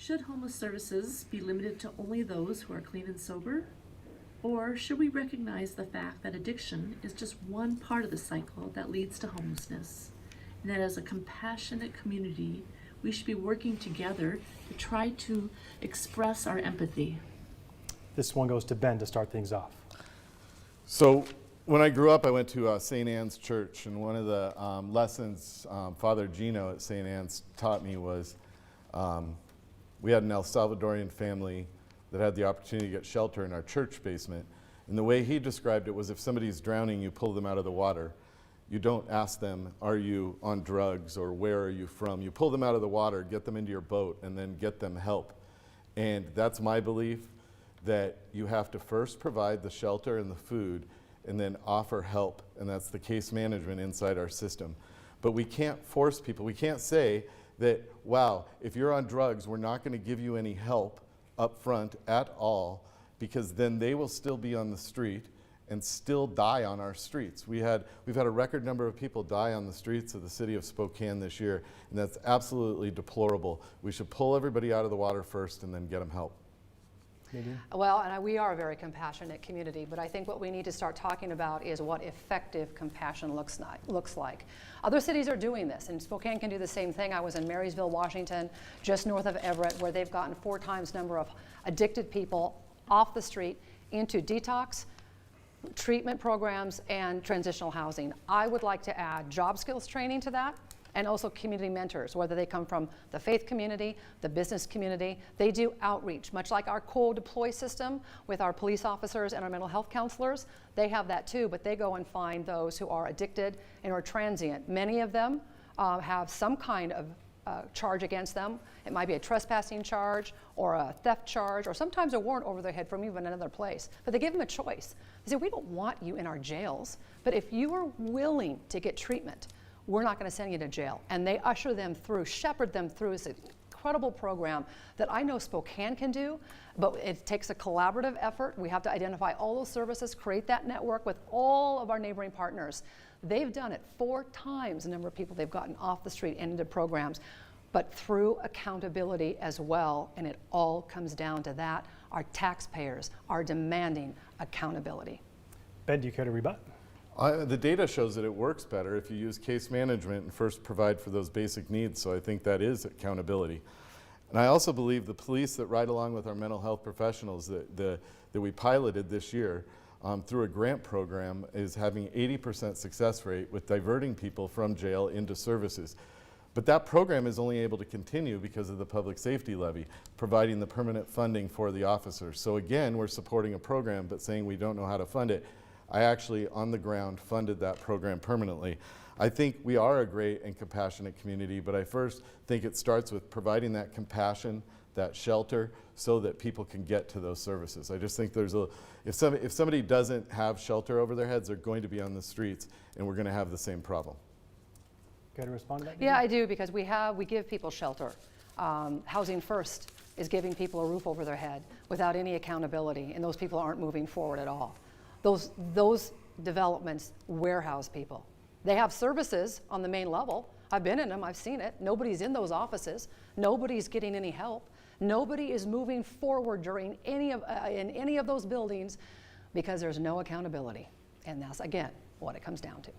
Should homeless services be limited to only those who are clean and sober? Or should we recognize the fact that addiction is just one part of the cycle that leads to homelessness? And that as a compassionate community, we should be working together to try to express our empathy. This one goes to Ben to start things off. So when I grew up, I went to St. Anne's Church, and one of the lessons Father Gino at St. Anne's taught me was we had an El Salvadorian family that had the opportunity to get shelter in our church basement. And the way he described it was if somebody's drowning, you pull them out of the water. You don't ask them, are you on drugs or where are you from? You pull them out of the water, get them into your boat, and then get them help. And that's my belief, that you have to first provide the shelter and the food and then offer help. And that's the case management inside our system. But we can't force people. We can't say that, wow, if you're on drugs, we're not going to give you any help up front at all, because then they will still be on the street and still die on our streets. We've had a record number of people die on the streets of the city of Spokane this year, and that's absolutely deplorable. We should pull everybody out of the water first and then get them help. Well, and we are a very compassionate community, but I think what we need to start talking about is what effective compassion looks like. Other cities are doing this, and Spokane can do the same thing. I was in Marysville, Washington, just north of Everett, where they've gotten 4 times number of addicted people off the street into detox, treatment programs, and transitional housing. I would like to add job skills training to that, and also community mentors, whether they come from the faith community, the business community. They do outreach, much like our co-deploy system with our police officers and our mental health counselors. They have that too, but they go and find those who are addicted and are transient. Many of them have some kind of charge against them. It might be a trespassing charge or a theft charge, or sometimes a warrant over their head from even another place. But they give them a choice. They say, we don't want you in our jails, but if you are willing to get treatment, we're not going to send you to jail. And they usher them through, shepherd them through this incredible program that I know Spokane can do, but it takes a collaborative effort. We have to identify all those services, create that network with all of our neighboring partners. They've done it 4 times the number of people they've gotten off the street and into programs, but through accountability as well, and it all comes down to that. Our taxpayers are demanding accountability. Ben, do you care to rebut? The data shows that it works better if you use case management and first provide for those basic needs, so I think that is accountability. And I also believe the police that ride along with our mental health professionals that we piloted this year through a grant program is having 80% success rate with diverting people from jail into services. But that program is only able to continue because of the public safety levy, providing the permanent funding for the officers. So again, we're supporting a program but saying we don't know how to fund it. I actually, on the ground, funded that program permanently. I think we are a great and compassionate community, but I first think it starts with providing that compassion, that shelter, so that people can get to those services. I just think if somebody doesn't have shelter over their heads, they're going to be on the streets, and we're going to have the same problem. Care to respond to that? Yeah, I do, because we give people shelter. Housing First is giving people a roof over their head without any accountability, and those people aren't moving forward at all. Those developments warehouse people. They have services on the main level. I've been in them, I've seen it. Nobody's in those offices. Nobody's getting any help. Nobody is moving forward during in any of those buildings because there's no accountability. And that's, again, what it comes down to.